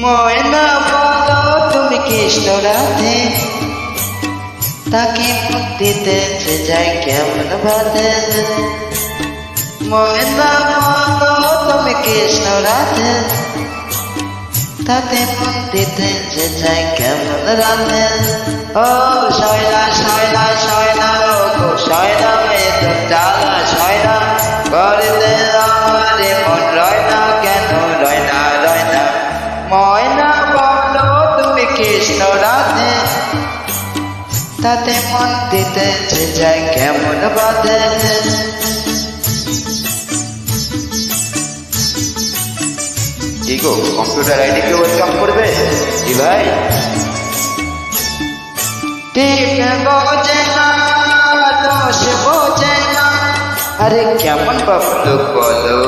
ময়না বলো তুমি কৃষ্ণ রাধে, তাকে মুখ দিতে যে যায় কেমন বাধে। ময়না বলো তুমি কৃষ্ণ রাধে, তাতে মুখ দিতে যে যায় কেমন রাধে। ও শয়লা শয়লা শয়লা গো শয়লা মেয়ে তো জ্বালা শয়লা করতে আমারে মন রয় না কেন রয় না রয় না। ময়না বলো তুমি কৃষ্ণ রাধে, তাতে মন দিতে যে যায় কেমন বাধে। কি গো কম্পিউটার আইডি কে ওয়েলকাম করবে? জি ভাই। ঠিক বোঝে না দোষ বোঝে না, আরে কেমন বাবলু বলো।